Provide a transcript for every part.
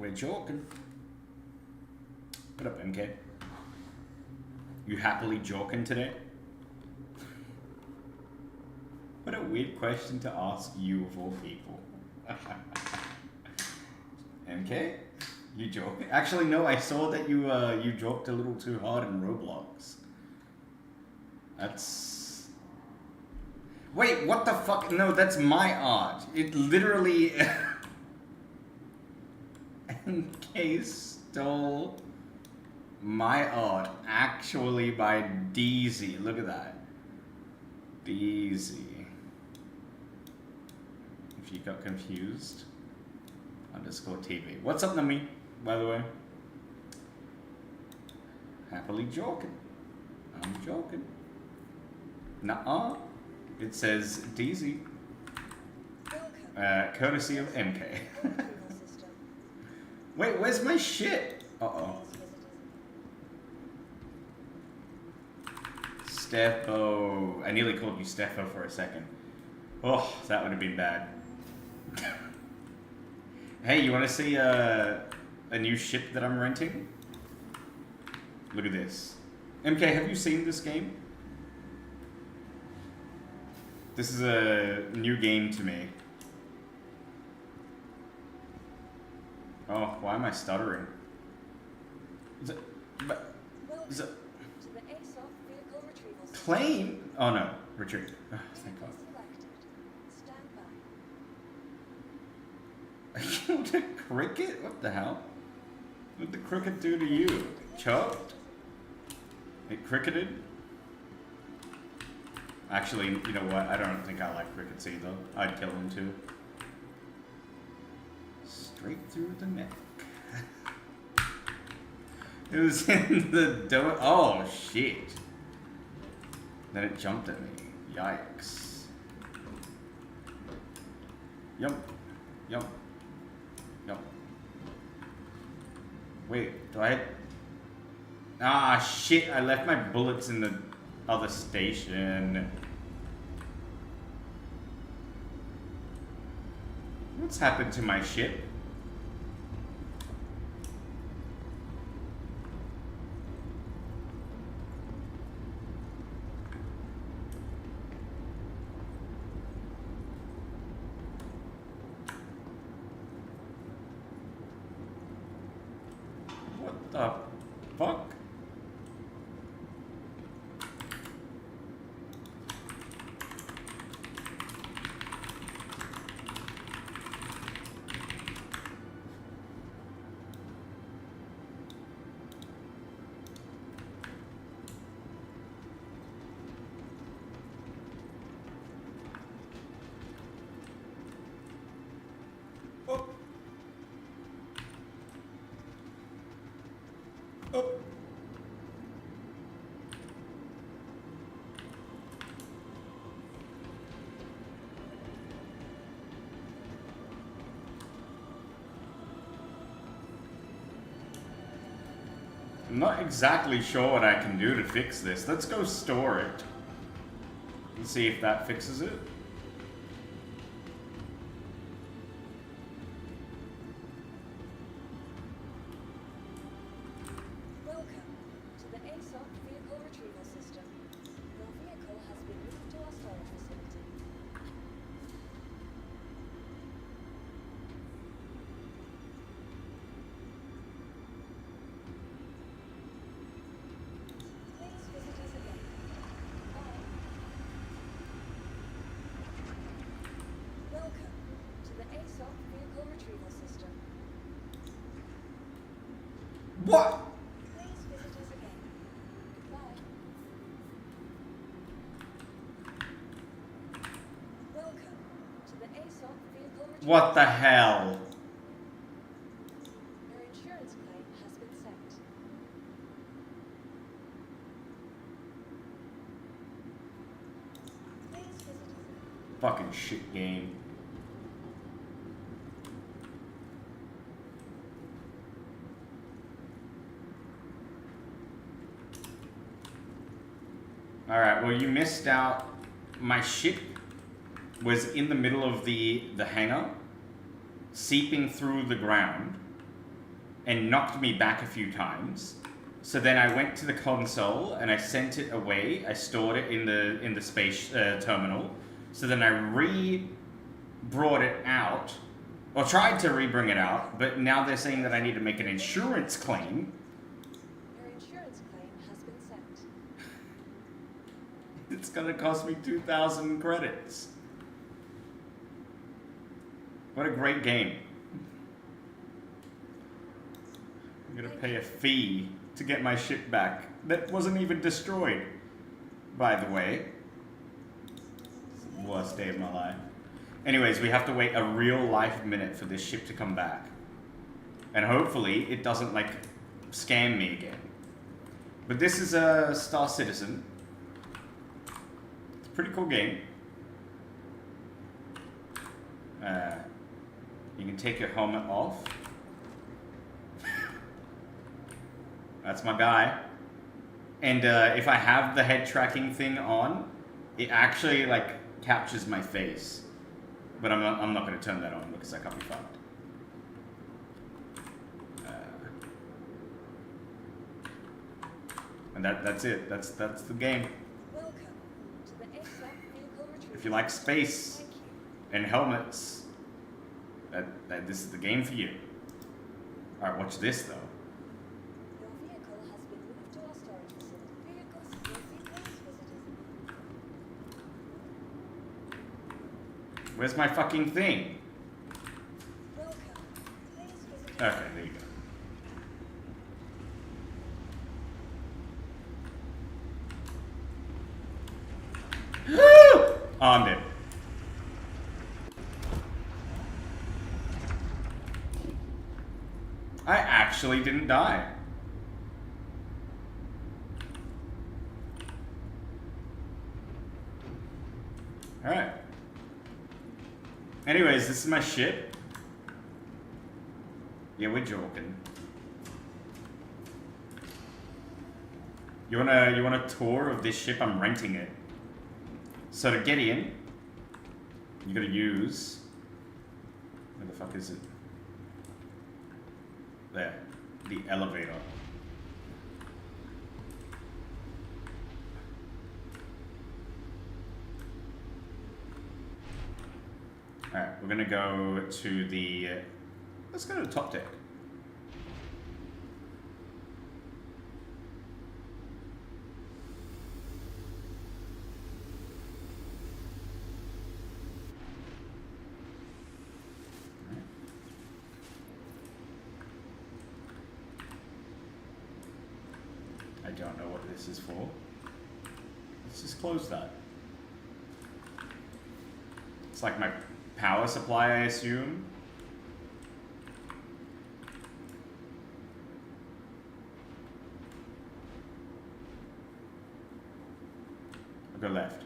We're joking. What up, MK? You happily joking today? What a weird question to ask you of all people. MK? You joking? Actually, no, I saw that you joked a little too hard in Roblox. That's... Wait, what the fuck? No, that's my art. It literally... MK stole my art, actually, by DZ. Look at that. DZ. If you got confused. _TV. What's up, Nami, by the way? Happily joking. I'm joking. Nuh-uh. It says DZ. Courtesy of MK. Wait, where's my shit? Uh-oh. Stepho. I nearly called you Stepho for a second. Oh, that would have been bad. Hey, you want to see a new ship that I'm renting? Look at this. MK, have you seen this game? This is a new game to me. Oh, why am I stuttering? Is it... Claim? Oh no, retreat. Oh, thank God. I killed a cricket? What the hell? What did the cricket do to you? Choked? It cricketed? Actually, you know what? I don't think I like crickets either. I'd kill them too. Straight through the neck. It was in the door. Oh, shit. Then it jumped at me. Yikes. Yum. Yum. Yum. Wait, do I... Ah, shit. I left my bullets in the other station. What's happened to my ship? What the fuck? Oh. Oh. I'm not exactly sure what I can do to fix this. Let's go store it and see if that fixes it. What? What the hell? Your insurance claim has been sent. Please visit us. Fucking shit game. Alright, well you missed out. My ship was in the middle of the hangar, seeping through the ground. and knocked me back a few times. So then I went to the console and I sent it away. I stored it in the space terminal. So then I brought it out, or tried to bring it out, but now they're saying that I need to make an insurance claim. Your insurance claim has been sent. It's gonna cost me 2,000 credits. What a great game. I'm gonna pay a fee to get my ship back. That wasn't even destroyed, by the way. It's the worst day of my life. Anyways, we have to wait a real life minute for this ship to come back. And hopefully it doesn't, like, scam me again. But this is a Star Citizen. It's a pretty cool game. You can take your helmet off. That's my guy. And if I have the head tracking thing on, it actually, like, captures my face. But I'm not going to turn that on because I can't be fucked. And that's it. That's the game. Welcome to the ASAP vehicle retrieval. If you like space Thank you. and helmets, this is the game for you. Alright, watch this though. Your vehicle has been moved to our storage facility. Vehicles will see police visitors. Where's my fucking thing? Welcome. Please visit. Okay, there you go. Oh, I'm dead. I actually didn't die. Alright. Anyways, this is my ship. Yeah, we're joking. You want a tour of this ship? I'm renting it. So to get in, you gotta use... Where the fuck is it? There. The elevator. Alright, we're gonna go to the... let's go to the top deck. I don't know what this is for. Let's just close that. It's like my power supply, I assume. I'll go left.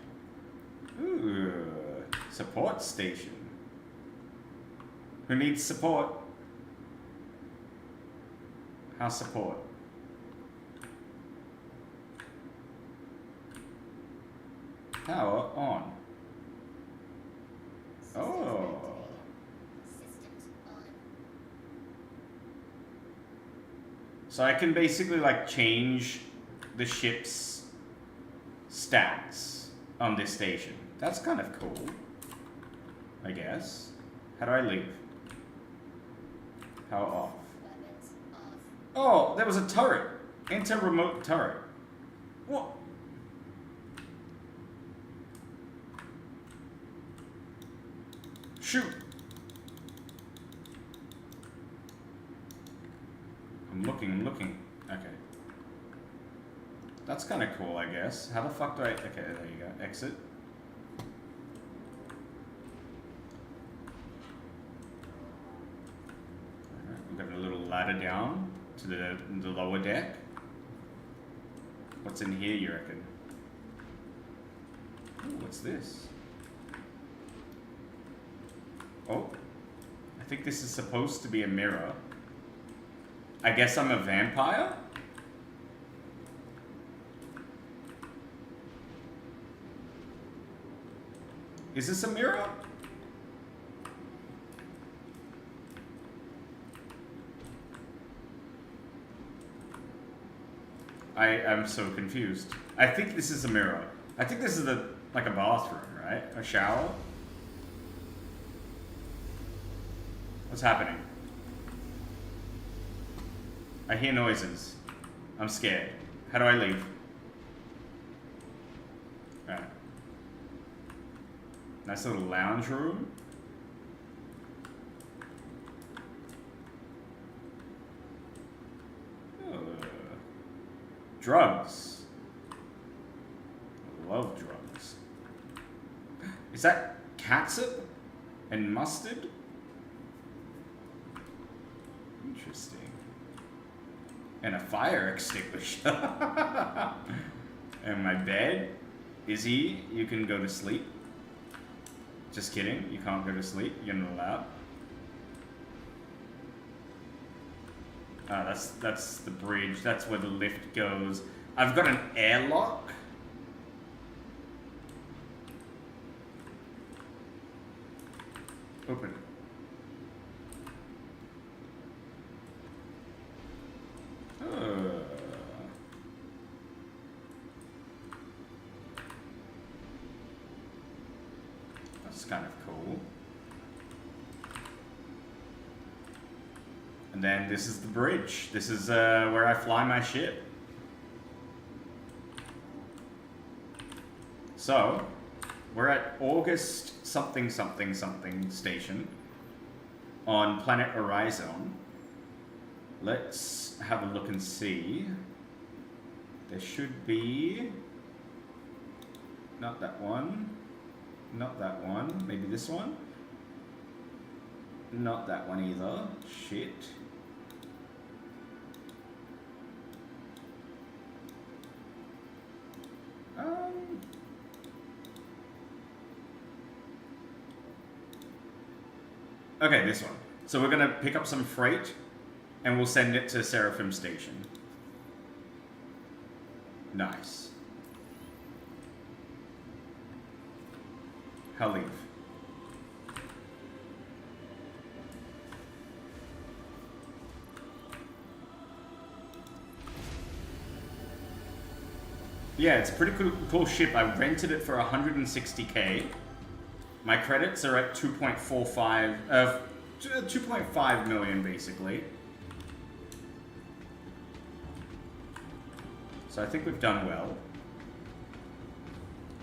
Ooh, support station. Who needs support? How's support? Power on. Oh. So I can basically like change the ship's stats on this station. That's kind of cool, I guess. How do I leave? Power off. Oh, there was a turret. Enter remote turret. What? Shoot! I'm looking. Okay. That's kind of cool, I guess. How the fuck do I... okay, there you go. Exit. Alright, we've got a little ladder down to the lower deck. What's in here, you reckon? Ooh, what's this? Oh, I think this is supposed to be a mirror. I guess I'm a vampire? Is this a mirror? I am so confused. I think this is a mirror. I think this is like a bathroom, right? A shower? What's happening? I hear noises. I'm scared. How do I leave? Alright. Nice little lounge room. Drugs. I love drugs. Is that catsup and mustard? Interesting. And a fire extinguisher. And my bed. Izzy, you can go to sleep. Just kidding, you can't go to sleep. You're not allowed. That's the bridge. That's where the lift goes. I've got an airlock. Open. That's kind of cool. And then this is the bridge. This is where I fly my ship. So, we're at August something something something station on planet Horizon. Let's have a look and see. There should be... Not that one. Not that one. Maybe this one? Not that one either. Shit. Okay, this one. So we're gonna pick up some freight and we'll send it to Seraphim Station. Nice. I'll leave. Yeah, it's a pretty cool ship. I rented it for 160k. My credits are at 2.5 million basically. So I think we've done well.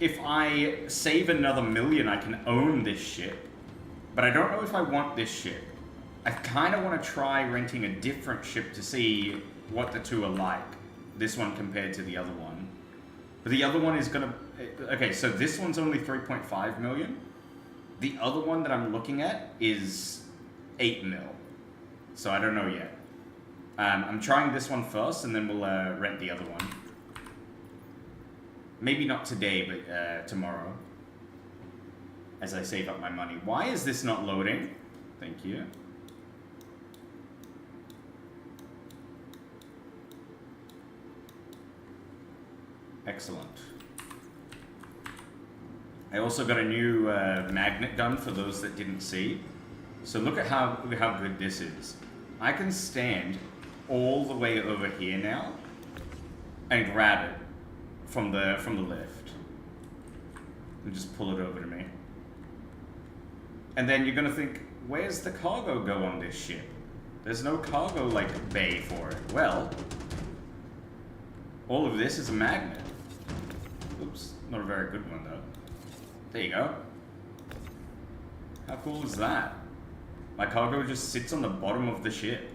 If I save another million, I can own this ship. But I don't know if I want this ship. I kind of want to try renting a different ship to see what the two are like. This one compared to the other one. But the other one is gonna... Okay, so this one's only 3.5 million. The other one that I'm looking at is 8 mil. So I don't know yet. I'm trying this one first, and then we'll rent the other one. Maybe not today, but tomorrow. As I save up my money. Why is this not loading? Thank you. Excellent. I also got a new magnet gun for those that didn't see. So look at how good this is. I can stand all the way over here now and grab it from the lift and just pull it over to me. And then you're gonna think, where's the cargo go on this ship? There's no cargo like bay for it. Well, all of this is a magnet. Oops, not a very good one though. There you go. How cool is that? My cargo just sits on the bottom of the ship.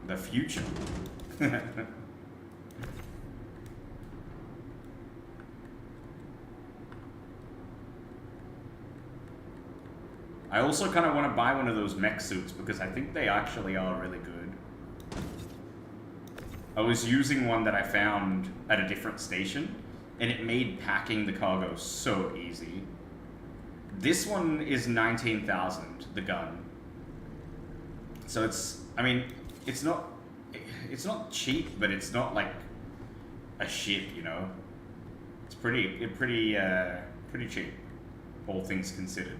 The future. I also kind of want to buy one of those mech suits because I think they actually are really good. I was using one that I found at a different station, and it made packing the cargo so easy. This one is 19,000, the gun. So it's, I mean, it's not cheap, but it's not like a ship, you know. It's pretty cheap, all things considered.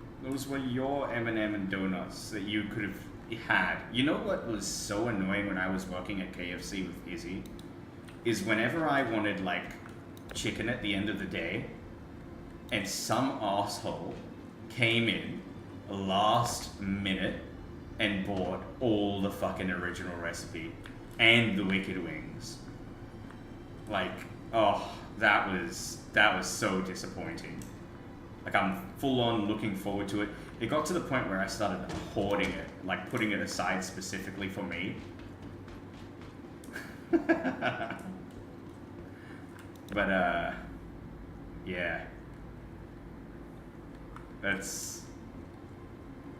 Those were your M&M and donuts that you could have had. You know what was so annoying when I was working at KFC with Izzy? Is whenever I wanted, like, chicken at the end of the day, and some asshole came in last minute and bought all the fucking original recipe and the wicked wings. Like, oh, that was so disappointing. Like, I'm full on looking forward to it. It got to the point where I started hoarding it, like putting it aside specifically for me. But yeah. That's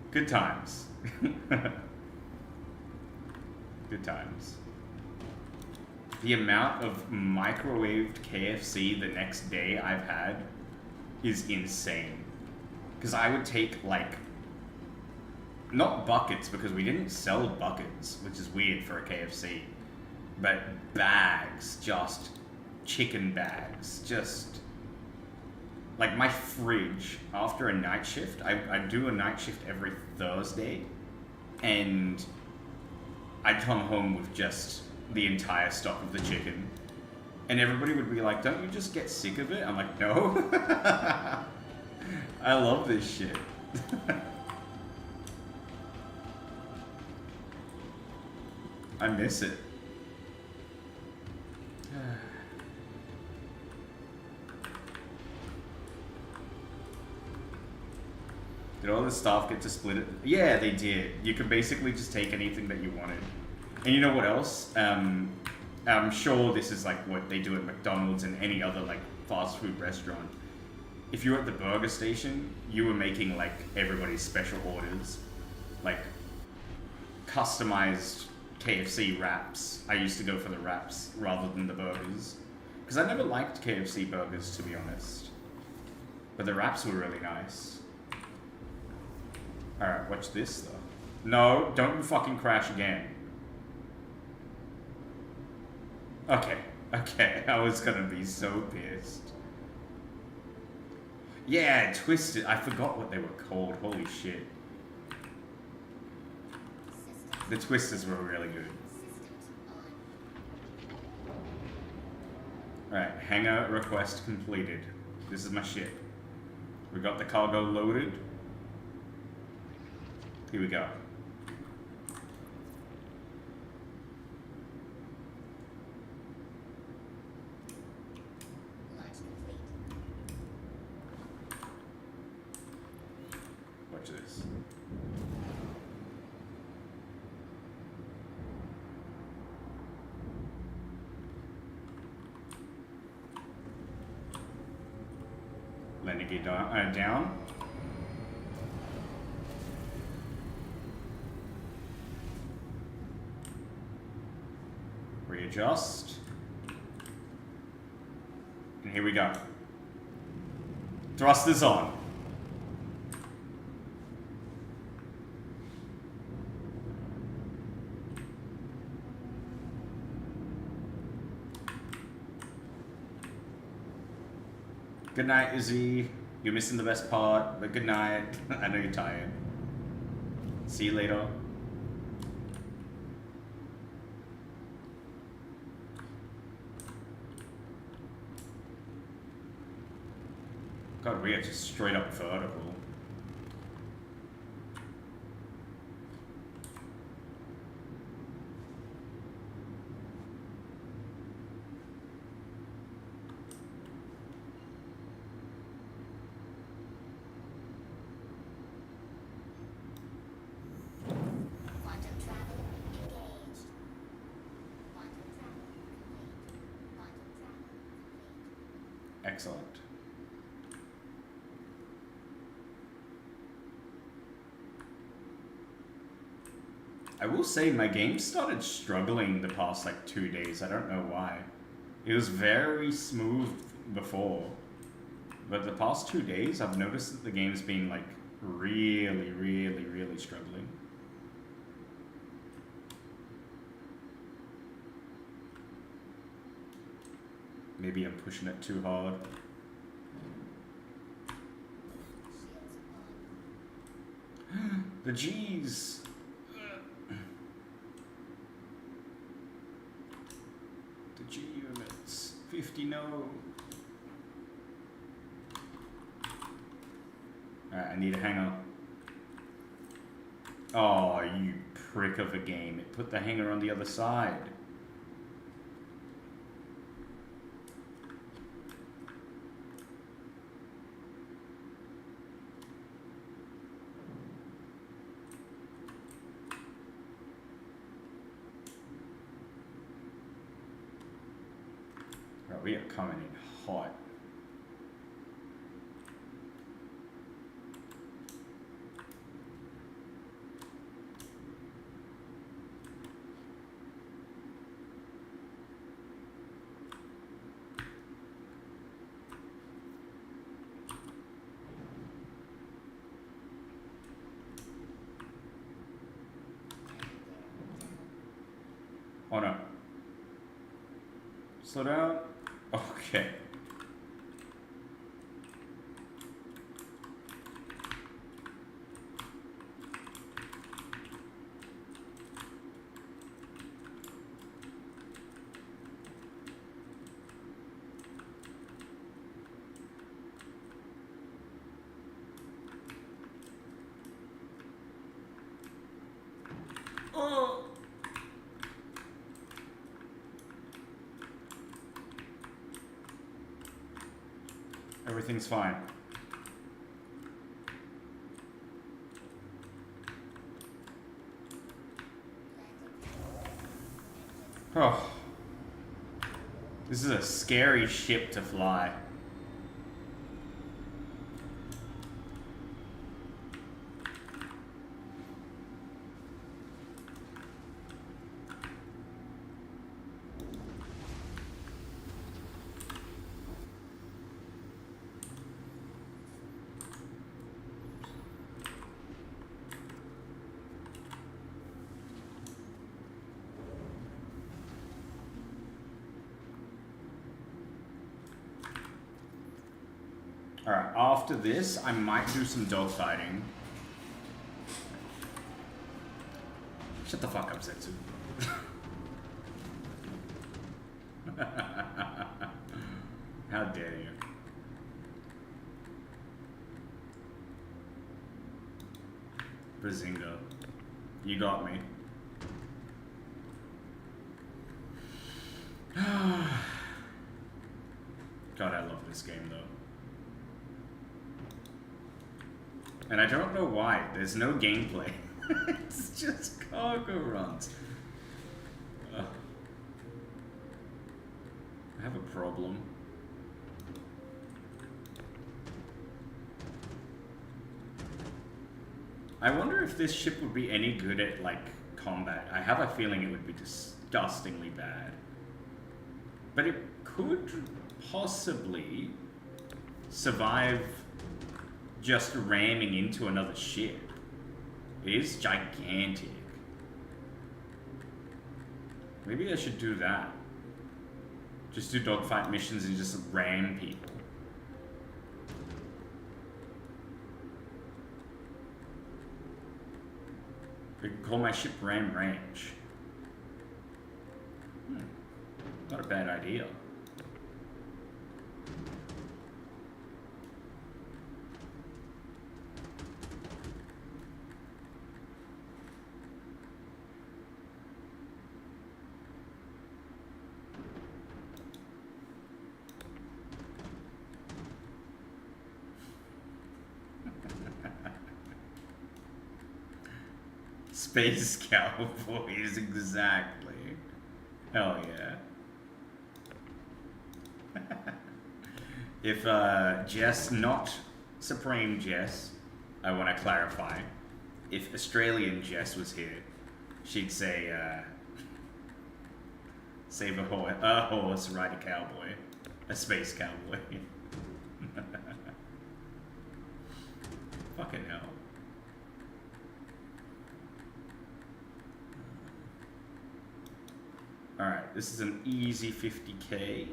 good times. Good times. The amount of microwaved KFC the next day I've had is insane. Because I would take, like, not buckets, because we didn't sell buckets, which is weird for a KFC, but bags, just chicken bags, just like my fridge after a night shift. I do a night shift every Thursday, and I'd come home with just the entire stock of the chicken, and everybody would be like, don't you just get sick of it? I'm like, no. I love this shit. I miss it. Did all the staff get to split it? Yeah, they did. You could basically just take anything that you wanted. And you know what else? I'm sure this is like what they do at McDonald's and any other like fast food restaurant. If you were at the burger station, you were making like everybody's special orders. Like customized KFC wraps. I used to go for the wraps rather than the burgers. Because I never liked KFC burgers, to be honest. But the wraps were really nice. Alright, watch this though. No, don't you fucking crash again. Okay, I was gonna be so pissed. Yeah, Twisted. I forgot what they were called. Holy shit. The Twisters were really good. Alright, hangar request completed. This is my ship. We got the cargo loaded. Here we go. Watch this. Letting it get down. Readjust. And here we go. Thrusters on. Good night, Izzy. You're missing the best part, but good night. I know you're tired. See you later. God, we are just straight up vertical. Excellent. I will say my game started struggling the past like 2 days. I don't know why. It was very smooth before, but the past 2 days I've noticed that the game's been like really struggling. Maybe I'm pushing it too hard. The G's. The G units. 50 no. Alright, I need a hanger. Oh, you prick of a game. It put the hanger on the other side. Right, we are coming in hot. Oh no. Slow down. Okay. Oh. Everything's fine. Oh. This is a scary ship to fly. Alright, after this, I might do some dogfighting. Shut the fuck up, Zetsu. How dare you. Brazinga. You got me. God, I love this game though. And I don't know why. There's no gameplay. It's just cargo runs. I have a problem. I wonder if this ship would be any good at, like, combat. I have a feeling it would be disgustingly bad. But it could possibly survive just ramming into another ship. It is gigantic. Maybe I should do that. Just do dogfight missions and just ram people. I could call my ship Ram Ranch. Not a bad idea. Space Cowboys, exactly. Hell yeah. If Jess, not Supreme Jess, I want to clarify. If Australian Jess was here, she'd say, save a horse, ride a cowboy. A space cowboy. Fucking hell. Alright, this is an easy 50k.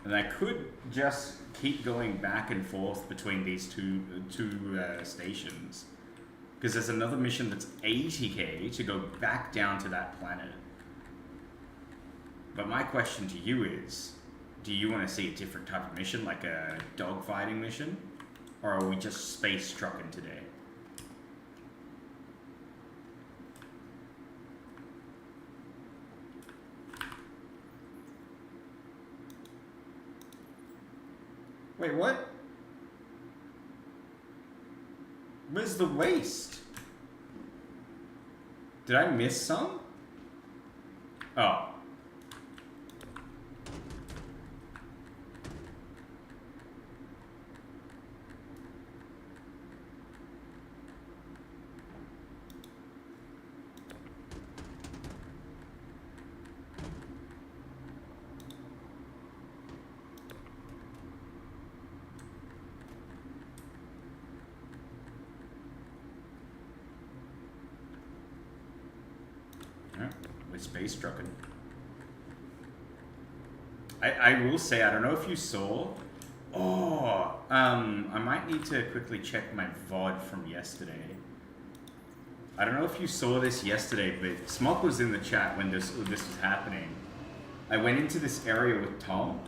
And I could just keep going back and forth between these two stations. Because there's another mission that's 80k to go back down to that planet. But my question to you is, do you want to see a different type of mission, like a dogfighting mission? Or are we just space trucking today? Wait, what? Where's the waste? Did I miss some? Oh. With space trucking. I will say, I don't know if you saw. Oh, I might need to quickly check my VOD from yesterday. I don't know if you saw this yesterday, but Smock was in the chat when this was happening. I went into this area with Tom,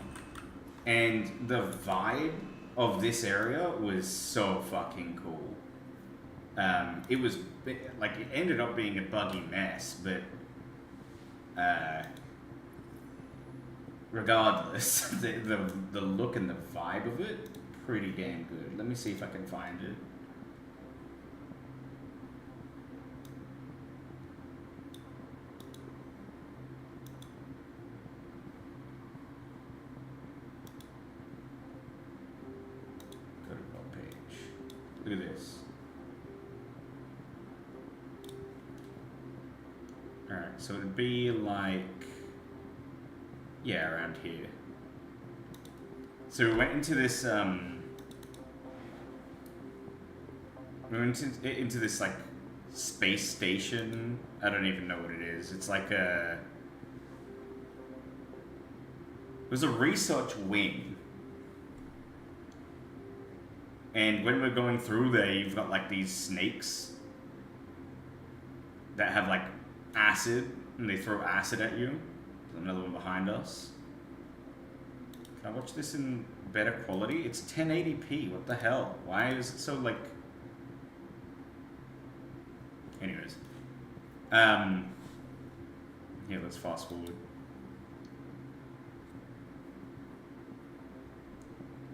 and the vibe of this area was so fucking cool. It was like, it ended up being a buggy mess, but regardless, the look and the vibe of it, pretty damn good. Let me see if I can find it. Go to the page. Look at this. Alright, so it'd be like, yeah, around here. So we went into this, into this, like, space station. I don't even know what it is. It's like it was a research wing. And when we're going through there, you've got, like, these snakes that have, like, acid, and they throw acid at you. There's another one behind us. Can I watch this in better quality? It's 1080p. What the hell? Why is it so, like... Anyways. Yeah, let's fast forward.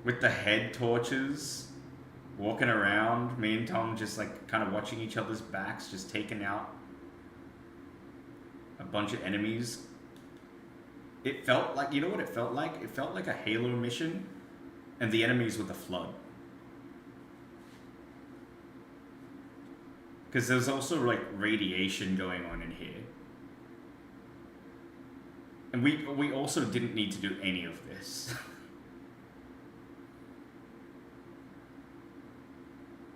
With the head torches, walking around, me and Tom just, like, kind of watching each other's backs, just taking out a bunch of enemies. It felt like, you know what it felt like? It felt like a Halo mission, and the enemies were the Flood. Because there's also, like, radiation going on in here. And we also didn't need to do any of this.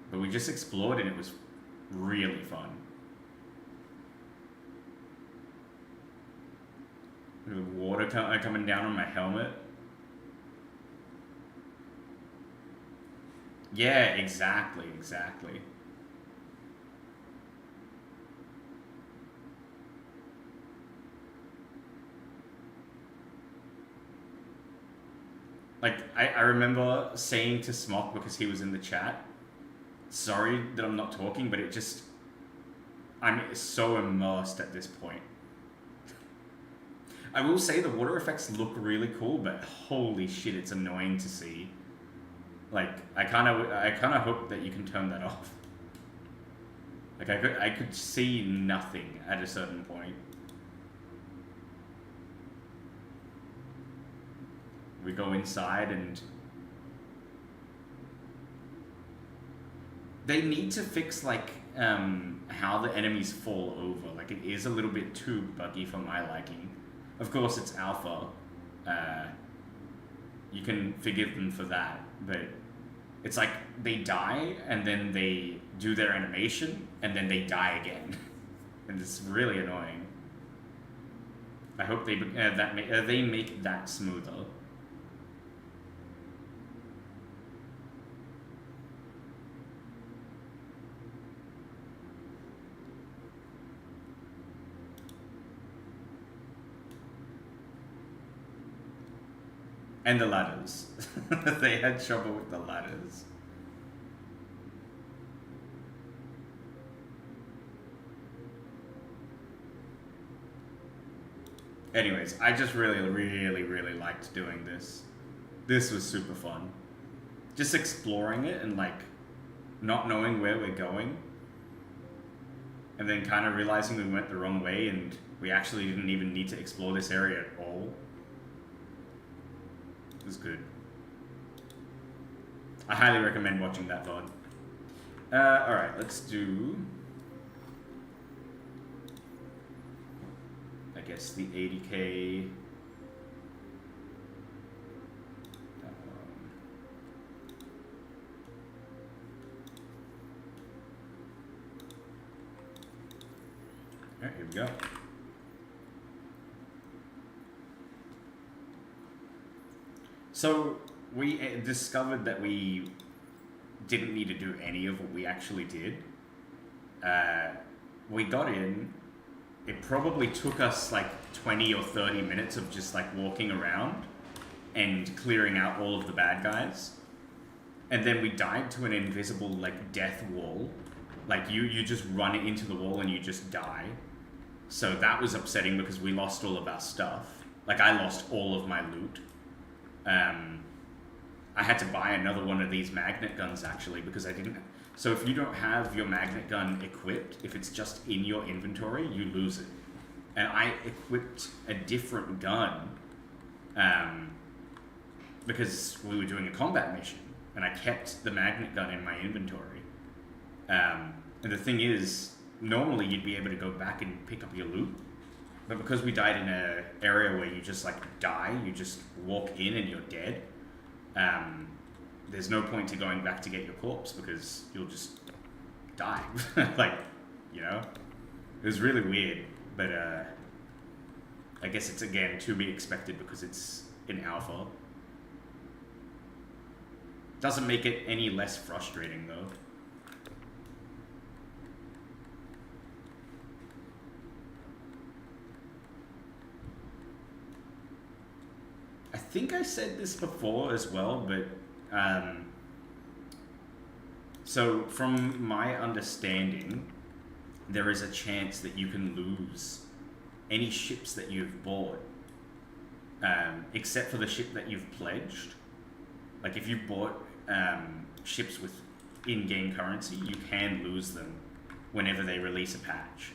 But we just explored, and it was really fun. The water coming down on my helmet. Yeah, exactly. Like, I remember saying to Smock, because he was in the chat, sorry that I'm not talking, but I'm so immersed at this point. I will say the water effects look really cool, but holy shit, it's annoying to see. Like, I kind of hope that you can turn that off. Like, I could see nothing at a certain point. We go inside, and they need to fix, like, how the enemies fall over. Like, it is a little bit too buggy for my liking. Of course, it's alpha. You can forgive them for that, but it's like they die, and then they do their animation, and then they die again. And it's really annoying. I hope they make that smoother. And the ladders. They had trouble with the ladders. Anyways, I just really liked doing this. This was super fun. Just exploring it and like not knowing where we're going. And then kind of realizing we went the wrong way and we actually didn't even need to explore this area at all. It was good. I highly recommend watching that VOD. Alright, let's do... I guess the 80k... Alright, here we go. So, we discovered that we didn't need to do any of what we actually did. We got in. It probably took us like 20 or 30 minutes of just like walking around and clearing out all of the bad guys. And then we died to an invisible like death wall. Like you just run into the wall and you just die. So that was upsetting because we lost all of our stuff. Like I lost all of my loot. I had to buy another one of these magnet guns actually because I didn't. So if you don't have your magnet gun equipped, if it's just in your inventory, you lose it. And I equipped a different gun because we were doing a combat mission and I kept the magnet gun in my inventory. And the thing is, normally you'd be able to go back and pick up your loot. But because we died in an area where you just like die, you just walk in and you're dead. There's no point to going back to get your corpse because you'll just die. Like, you know? It was really weird, but I guess it's again to be expected because it's in alpha. Doesn't make it any less frustrating though. I think I said this before as well, but so from my understanding, there is a chance that you can lose any ships that you've bought, except for the ship that you've pledged. Like if you bought ships with in-game currency, you can lose them whenever they release a patch.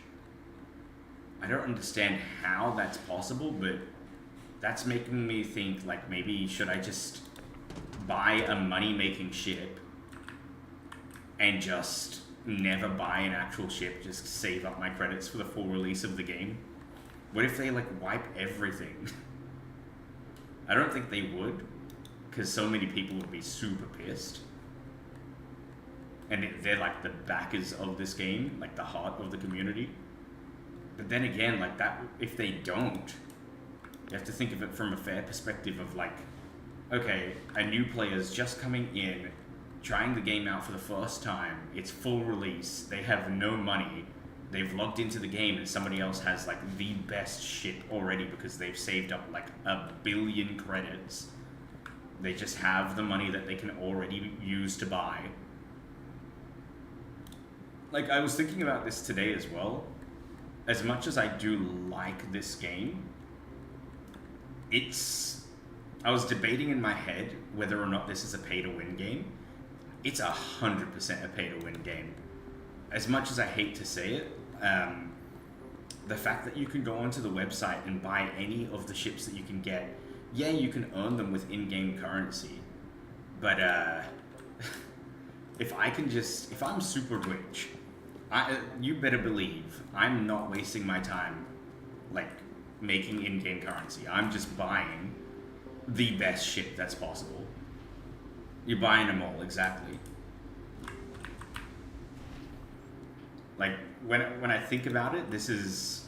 I don't understand how that's possible, but that's making me think, like, maybe should I just buy a money-making ship and just never buy an actual ship, just save up my credits for the full release of the game? What if they, like, wipe everything? I don't think they would, because so many people would be super pissed. And they're, like, the backers of this game, like, the heart of the community. But then again, like, that, if they don't, you have to think of it from a fair perspective of like, okay, a new player's just coming in, trying the game out for the first time, it's full release, they have no money, they've logged into the game and somebody else has like the best ship already because they've saved up like 1 billion credits. They just have the money that they can already use to buy. Like, I was thinking about this today as well. As much as I do like this game, I was debating in my head whether or not this is a pay-to-win game. It's 100% a pay-to-win game. As much as I hate to say it, the fact that you can go onto the website and buy any of the ships that you can get, yeah, you can earn them with in-game currency, but if I'm super rich, you better believe I'm not wasting my time, like, making in-game currency. I'm just buying the best ship that's possible. You're buying them all, exactly. Like, when I think about it, this is...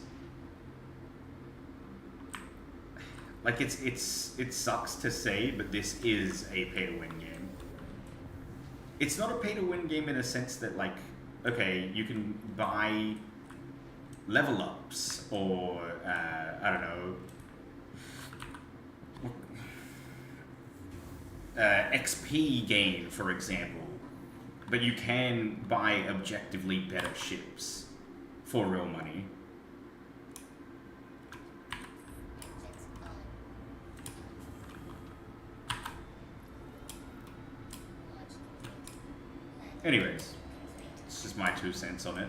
Like, it sucks to say, but this is a pay-to-win game. It's not a pay-to-win game in a sense that, like, okay, you can buy level ups or I don't know. XP gain, for example. But you can buy objectively better ships for real money. Anyways, it's just my 2 cents on it.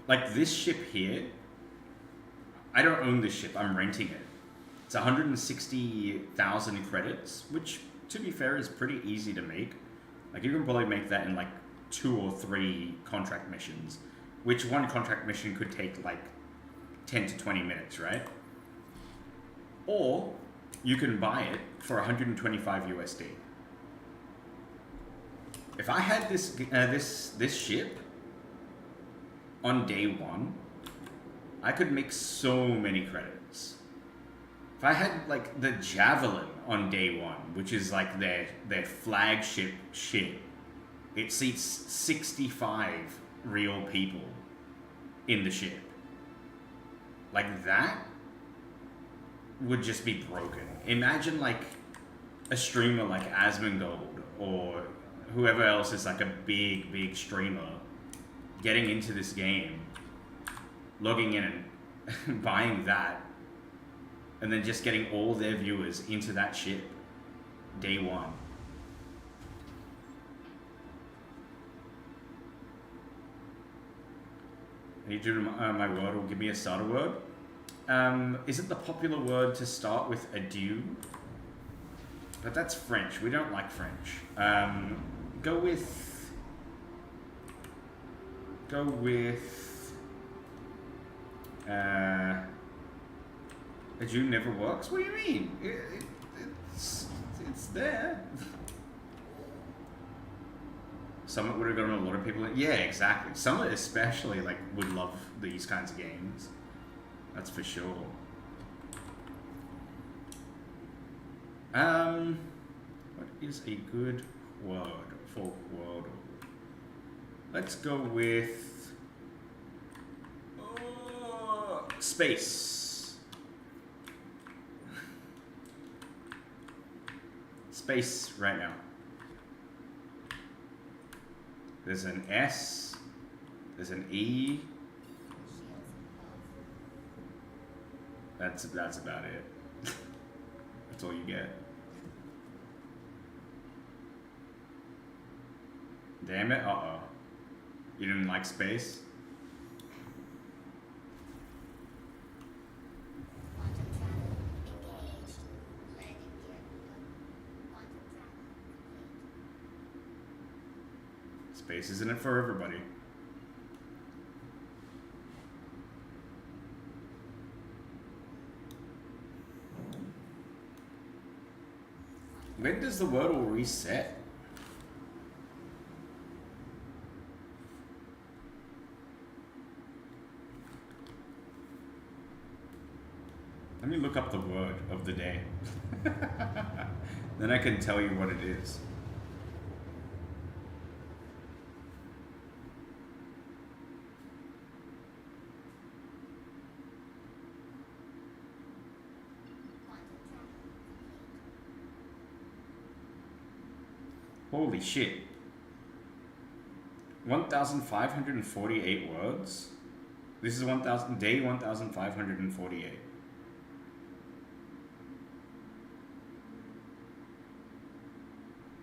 Like this ship here, I don't own this ship, I'm renting it. It's 160,000 credits, which to be fair is pretty easy to make. Like you can probably make that in like 2 or 3 contract missions, which one contract mission could take like 10 to 20 minutes, right? Or you can buy it for 125 USD. If I had this ship on day 1, I could make so many credits. If I had like the Javelin on day 1, which is like their flagship ship, it seats 65 real people in the ship. Like that would just be broken. Imagine like a streamer like Asmongold or whoever else is like a big streamer getting into this game, logging in and buying that, and then just getting all their viewers into that ship day 1. You do my word, or give me a starter word. Is it the popular word to start with adieu? But that's French. We don't like French. Go with adieu never works? What do you mean? It's there. Summit would have gotten a lot of people in. Yeah, exactly. Summit especially like would love these kinds of games. That's for sure. What is a good word for Wordle? Let's go with space. Space right now. There's an S, there's an E. That's about it. That's all you get. Damn it, uh-oh. You didn't like space? Space isn't it for everybody. When does the Wordle reset? Let me look up the word of the day. Then I can tell you what it is. Holy shit. 1,548 words? This is day 1,548.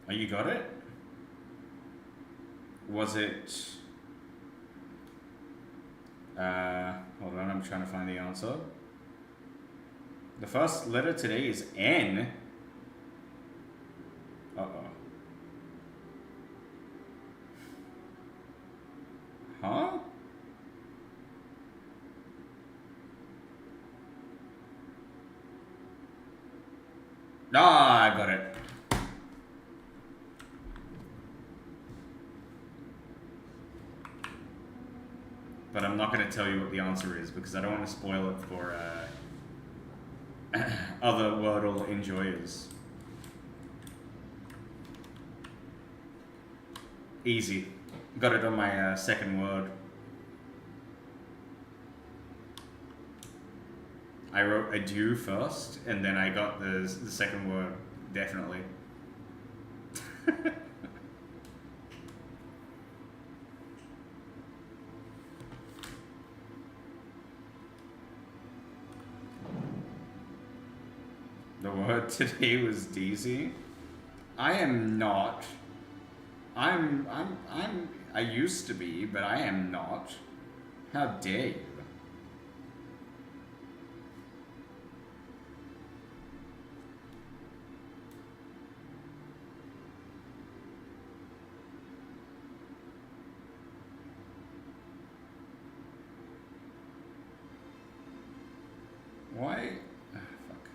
Oh, you got it? Was it... hold on, I'm trying to find the answer. The first letter today is N. Uh-oh. Huh? Ah, I got it. But I'm not going to tell you what the answer is because I don't want to spoil it for other Wordle enjoyers. Easy. Got it on my second word. I wrote adieu first, and then I got the second word, definitely. The word today was DZ. I am not. I used to be, but I am not. How dare you? Why? Ah, fuck.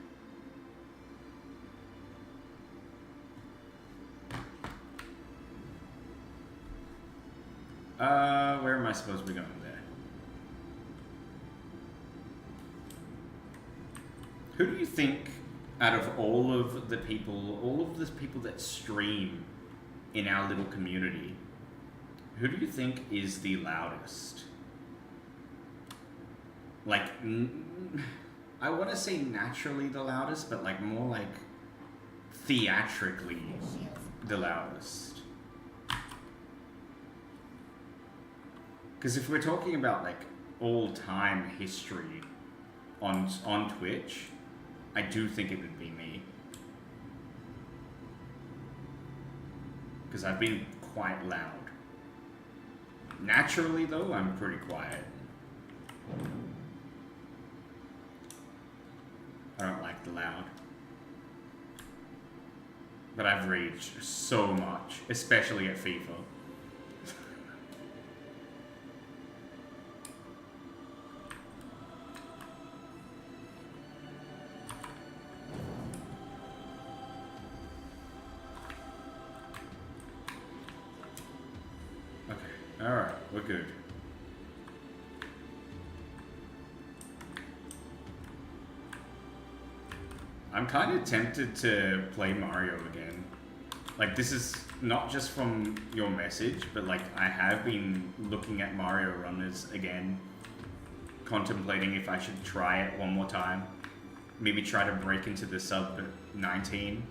Where am I supposed to be going there? Who do you think, out of all of the people that stream in our little community, who do you think is the loudest? Like, I want to say naturally the loudest, but like more like theatrically the loudest. Because if we're talking about like all-time history on Twitch, I do think it would be me. Because I've been quite loud. Naturally though, I'm pretty quiet. I don't like the loud. But I've raged so much, especially at FIFA. Okay, alright, we're good. I'm kind of tempted to play Mario again. Like, this is not just from your message, but like, I have been looking at Mario runners again, contemplating if I should try it one more time. Maybe try to break into the sub 19.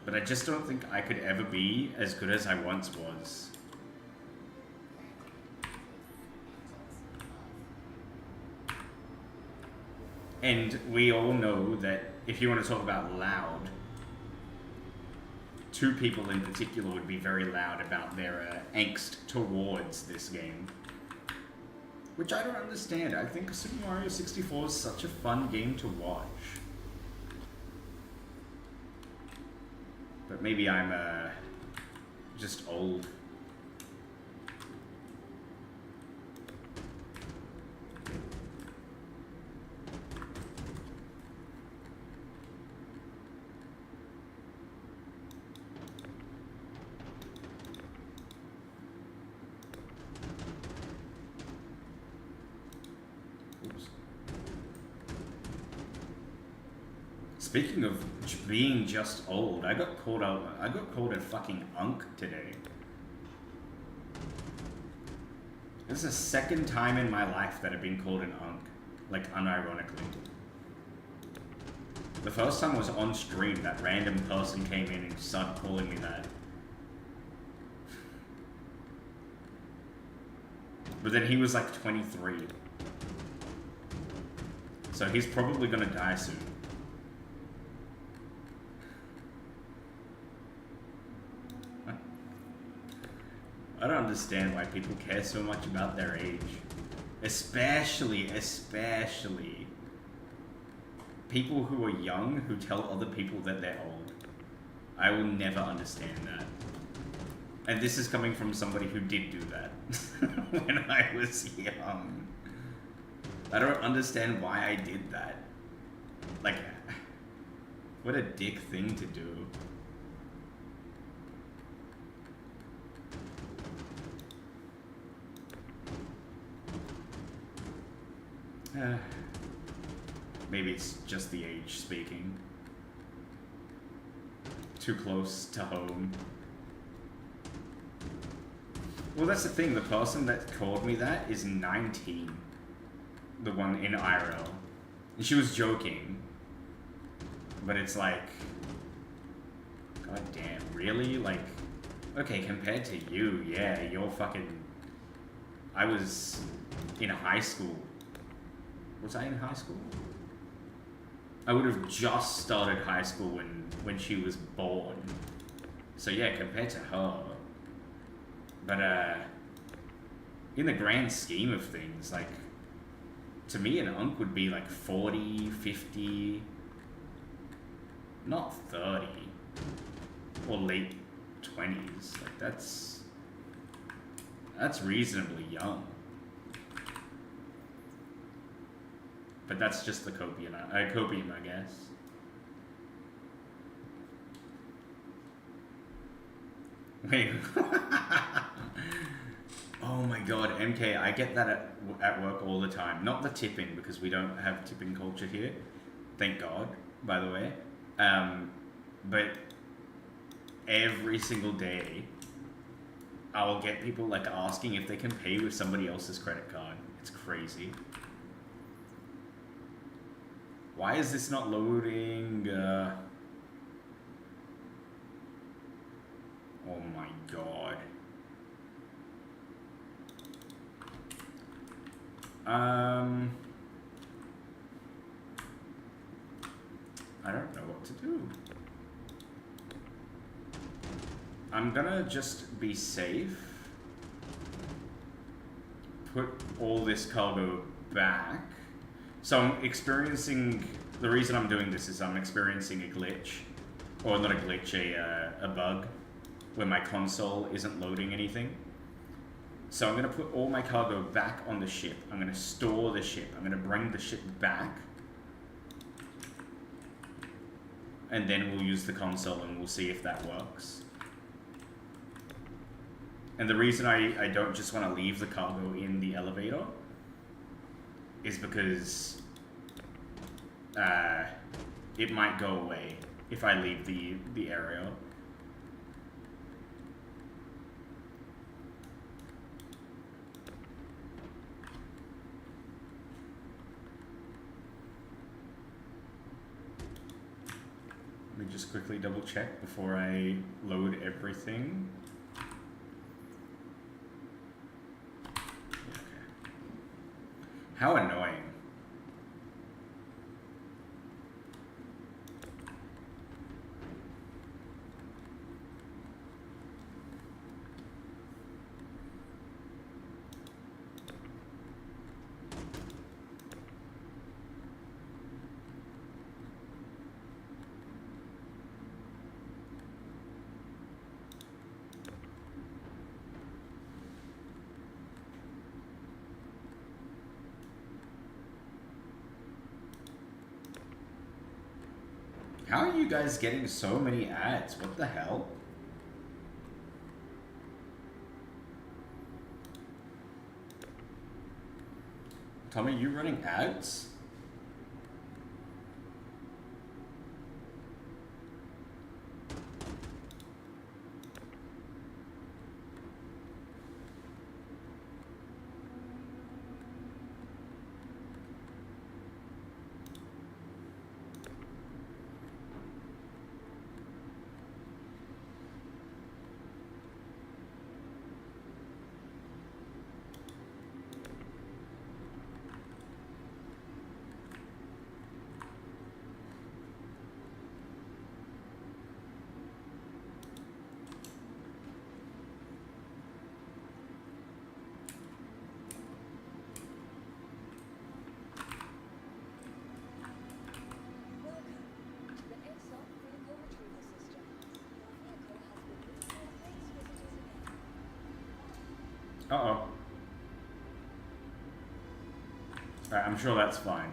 But I just don't think I could ever be as good as I once was. And we all know that if you want to talk about loud, two people in particular would be very loud about their angst towards this game. Which I don't understand. I think Super Mario 64 is such a fun game to watch. But maybe I'm just old. Speaking of being just old, I got called a fucking unk today. This is the second time in my life that I've been called an unk, like unironically. The first time was on stream. That random person came in and started calling me that. But then he was like 23. So he's probably gonna die soon. I don't understand why people care so much about their age. Especially people who are young who tell other people that they're old. I will never understand that. And this is coming from somebody who did do that when I was young. I don't understand why I did that. Like, what a dick thing to do. Maybe it's just the age speaking. Too close to home. Well, that's the thing. The person that called me that is 19. The one in IRL. And she was joking. But it's like... God damn, really? Like... Okay, compared to you, yeah, you're fucking... I was in high school. Was I in high school? I would have just started high school when she was born. So yeah, compared to her. But in the grand scheme of things, like, to me an unk would be like 40, 50, not 30, or late 20s. Like, that's reasonably young. But that's just the copium, I guess. Wait. Oh my god, MK, I get that at work all the time. Not the tipping, because we don't have tipping culture here. Thank God, by the way. But every single day, I'll get people like asking if they can pay with somebody else's credit card. It's crazy. Why is this not loading? Oh my god. I don't know what to do. I'm gonna just be safe. Put all this cargo back. So I'm experiencing, the reason I'm doing this is I'm experiencing a glitch. Or not a glitch, a bug. Where my console isn't loading anything. So I'm going to put all my cargo back on the ship. I'm going to store the ship. I'm going to bring the ship back. And then we'll use the console and we'll see if that works. And the reason I don't just want to leave the cargo in the elevator is because it might go away if I leave the area. Let me just quickly double check before I load everything. Okay. How annoying. How are you guys getting so many ads? What the hell? Tommy, you running ads? Uh-oh. Alright, I'm sure that's fine.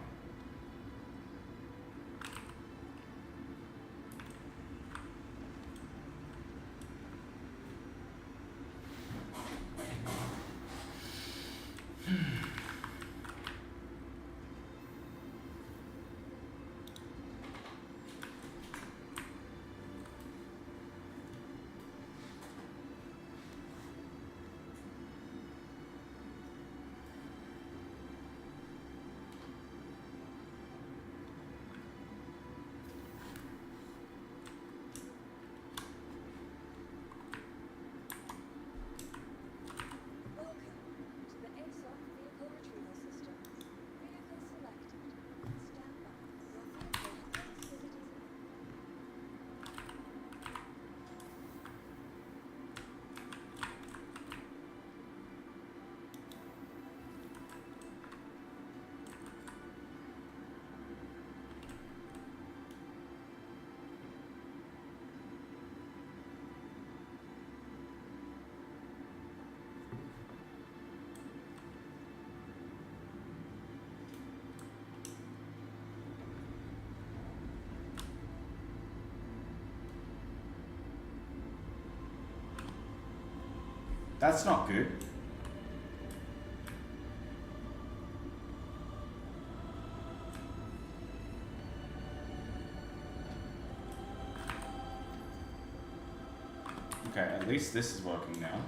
That's not good. Okay, at least this is working now.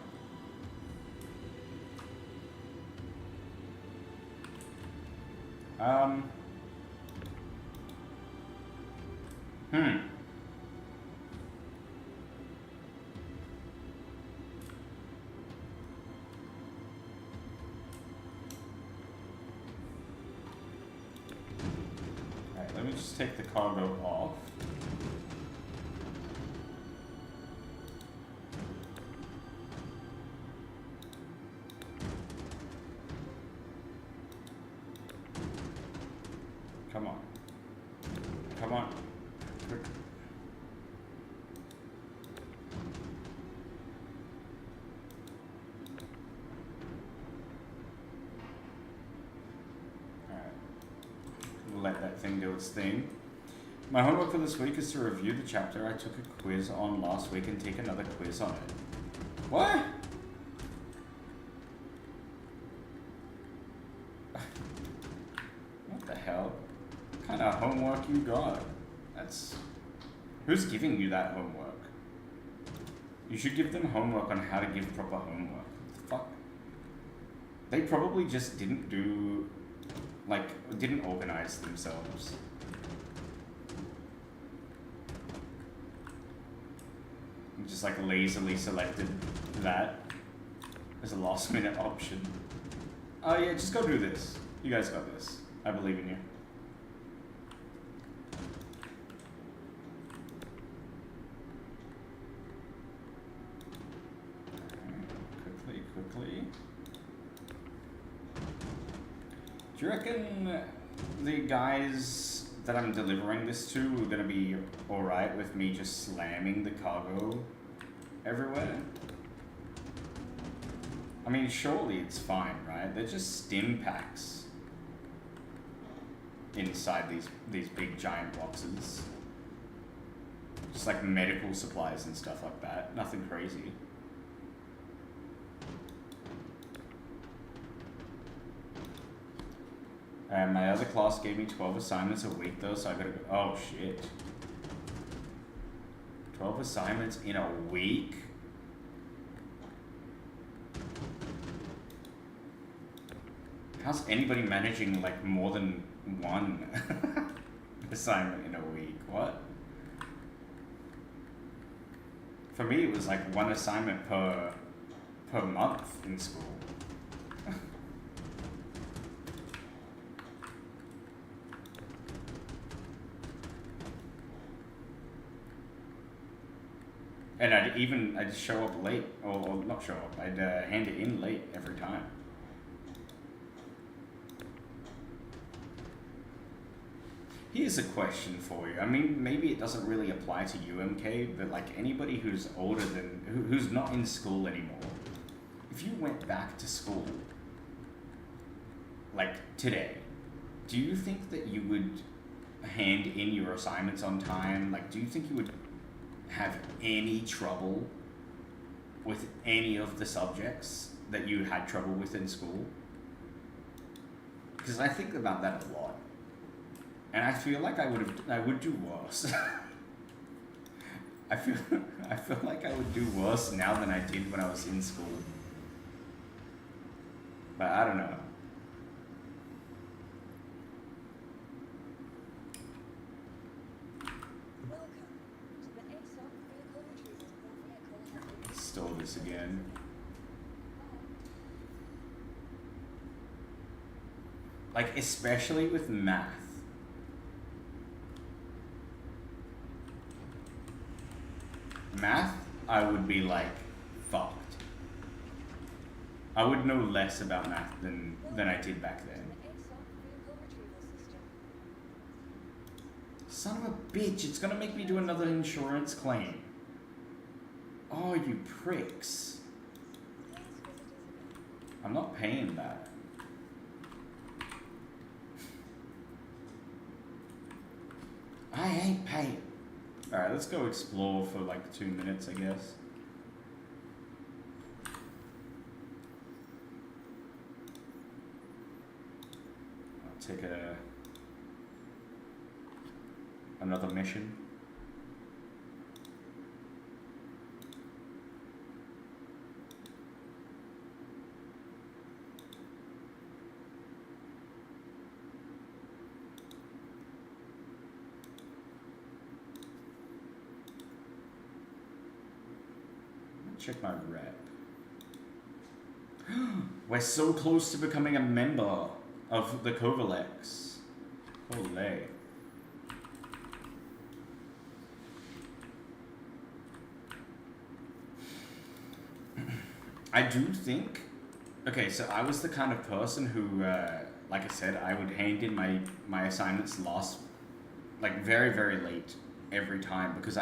Hmm. Alright, let me just take the cargo off. Come on. Come on. Quick. Alright. Let that thing do its thing. My homework for this week is to review the chapter I took a quiz on last week and take another quiz on it. What? What the hell? What kind of homework you got? That's... Who's giving you that homework? You should give them homework on how to give proper homework. What the fuck? They probably just didn't do... Like, didn't organize themselves. Just like lazily selected that as a last minute option. Oh yeah, just go do this. You guys got this. I believe in you. Quickly. Do you reckon the guys that I'm delivering this to are gonna be alright with me just slamming the cargo everywhere? I mean, surely it's fine, right? They're just stim packs inside these big giant boxes. Just like medical supplies and stuff like that. Nothing crazy. My other class gave me 12 assignments a week though, so I gotta go. Oh shit. 12 assignments in a week? How's anybody managing like more than one assignment in a week? What? For me, it was like one assignment per month in school. And I'd show up late, or not show up, I'd hand it in late every time. Here's a question for you. I mean, maybe it doesn't really apply to UMK, but like anybody who's older than, who's not in school anymore, if you went back to school, like today, do you think that you would hand in your assignments on time? Like, do you think you would have any trouble with any of the subjects that you had trouble with in school? Because I think about that a lot, and I feel like I would do worse. I feel like I would do worse now than I did when I was in school. But I don't know. Stole this again. Like, especially with math. Math, I would be like, fucked. I would know less about math than I did back then. Son of a bitch, it's gonna make me do another insurance claim. Oh, you pricks. I'm not paying that. I ain't paying. Alright, let's go explore for like 2 minutes, I guess. take another mission. Check my rep. We're so close to becoming a member of the Kovalex. Holy. I do think... Okay, so I was the kind of person who, like I said, I would hand in my assignments like very, very late every time, because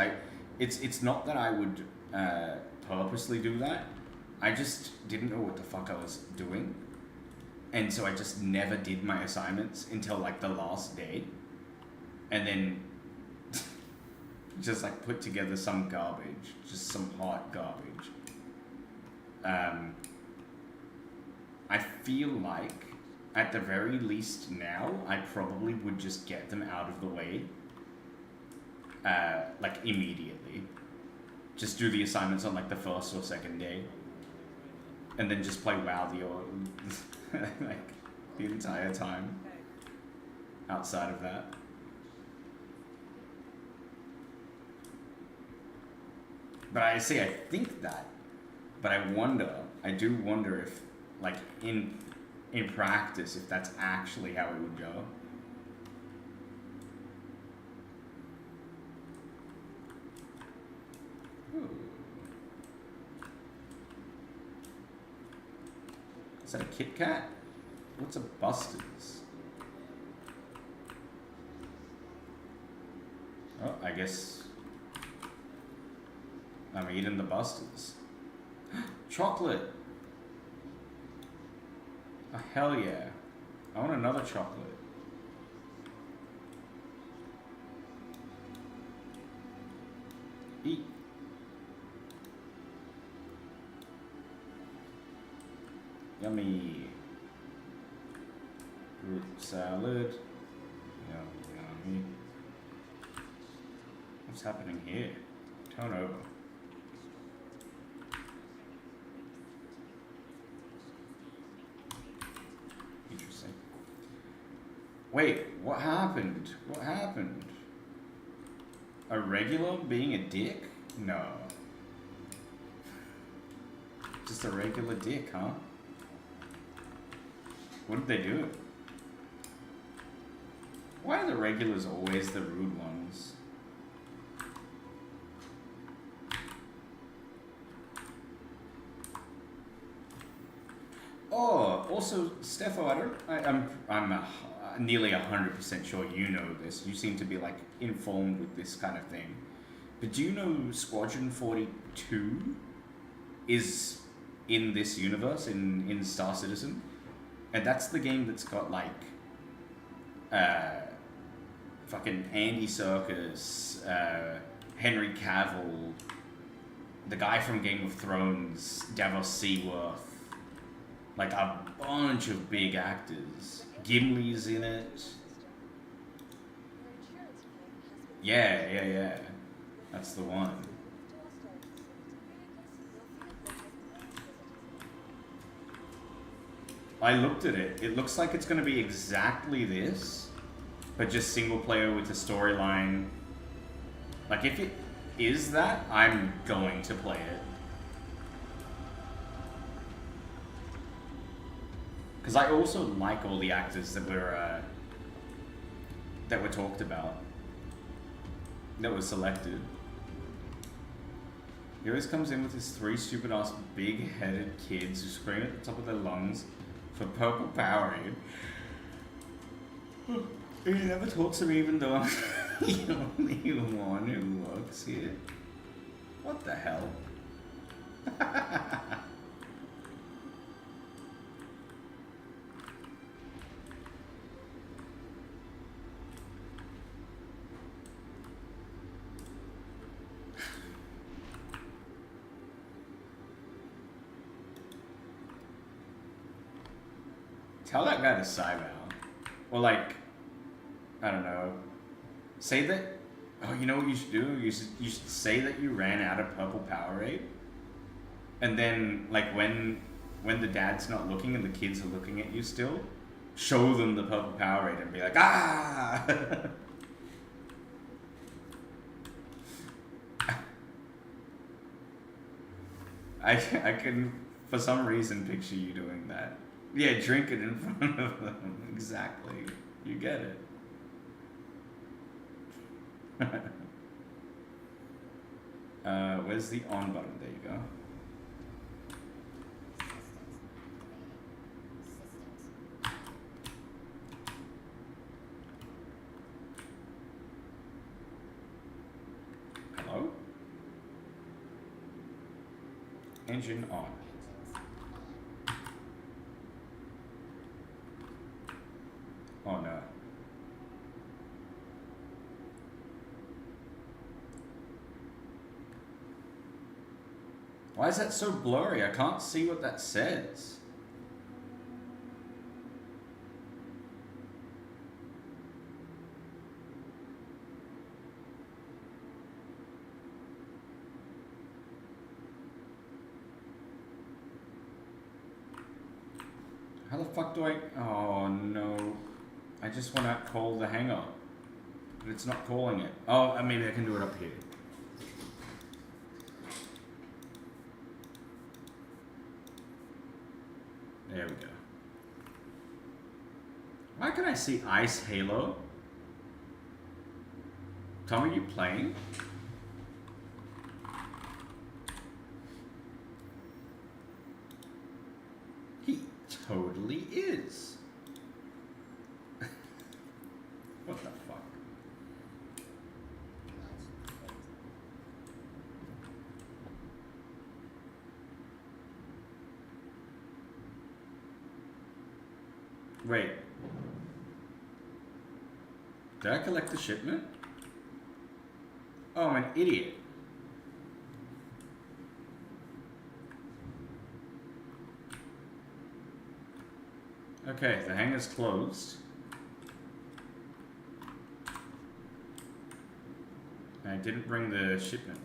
it's not that I would purposely do that. I just didn't know what the fuck I was doing. And so I just never did my assignments until like the last day. And then just like put together some garbage, just some hot garbage. I feel like at the very least now, I probably would just get them out of the way, like immediately. Just do the assignments on like the first or second day, and then just play WoW like the entire time outside of that. But I think that, but I do wonder if, like, in practice, if that's actually how it would go. Ooh. Is that a Kit Kat? What's a Buster's? Oh, I guess I'm eating the Buster's. Chocolate! Oh, hell yeah. I want another chocolate. Eat. Yummy. Fruit salad. Yummy. What's happening here? Turn over. Interesting. Wait, what happened? What happened? A regular being a dick? No. Just a regular dick, huh? What did they do? Why are the regulars always the rude ones? Oh, also, Steffo, I'm nearly 100% sure you know this. You seem to be like informed with this kind of thing. But do you know Squadron 42 is in this universe, in Star Citizen? And that's the game that's got like fucking Andy Serkis, Henry Cavill, the guy from Game of Thrones, Davos Seaworth, like a bunch of big actors. Gimli's in it. Yeah. That's the one. I looked at it. It looks like it's going to be exactly this, but just single player with a storyline. Like, if it is that, I'm going to play it. Because I also like all the actors that were talked about, that were selected. He always comes in with his 3 stupid ass big-headed kids who scream at the top of their lungs for purple Powerade. He never talks to me even though I'm the only one who works here. What the hell? Tell that guy to sigh out. Or like, I don't know. Say that. Oh, you know what you should do? You should say that you ran out of purple Powerade, and then like when the dad's not looking and the kids are looking at you still, show them the purple Powerade and be like, ah. I can for some reason picture you doing that. Yeah, drink it in front of them. Exactly. You get it. Where's the on button? There you go. Hello? Engine on. Oh no. Why is that so blurry? I can't see what that says. How the fuck do I... Oh no. I just want to call the hangar. But it's not calling it. Oh, maybe I can do it up here. There we go. Why can I see Ice Halo? Tom, are you playing? He totally is. What the fuck? Wait. Did I collect the shipment? Oh, I'm an idiot. Okay, the hangar's closed. I didn't bring the shipment.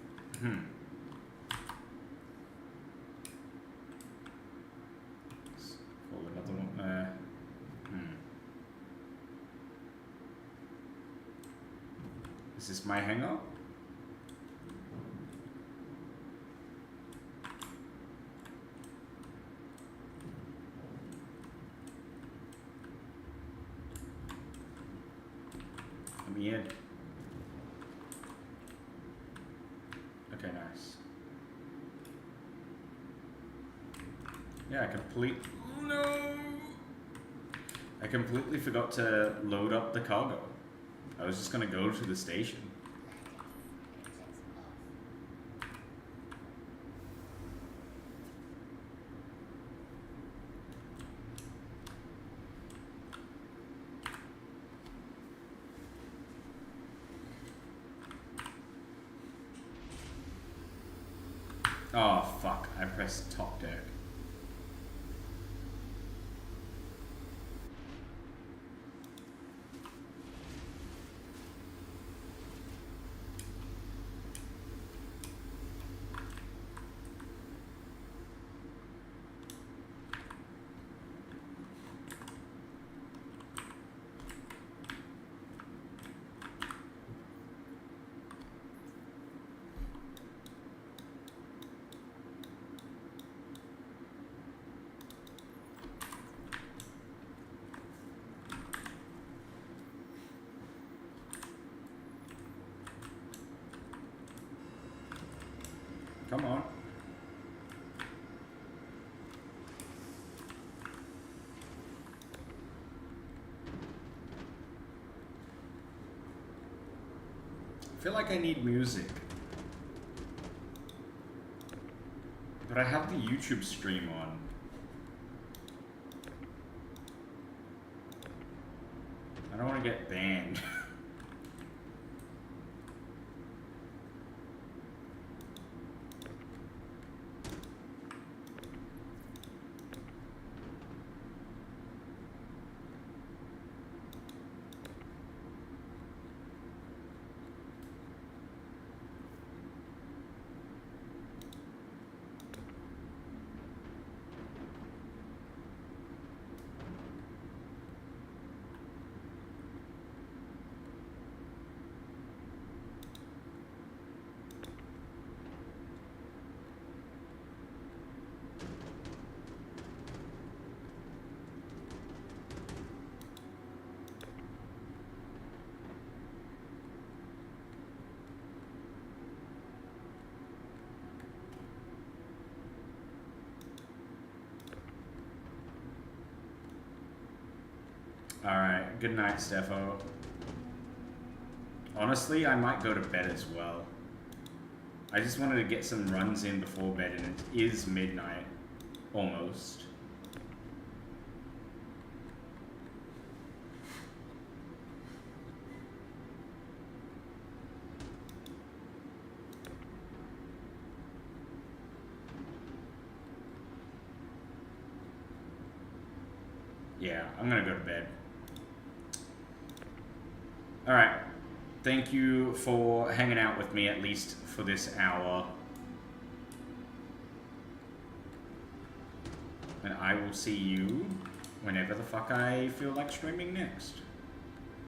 Let's pull another one. Is this my hangar? Let me in. Okay, nice. Yeah, I completely forgot to load up the cargo. I was just gonna go to the station. Oh fuck, I pressed top deck. Come on. I feel like I need music. But I have the YouTube stream on. I don't want to get banned. Alright, good night, Steffo. Honestly, I might go to bed as well. I just wanted to get some runs in before bed, and it is midnight. Almost. Yeah, I'm gonna go to bed. Alright. Thank you for hanging out with me, at least for this hour. And I will see you whenever the fuck I feel like streaming next.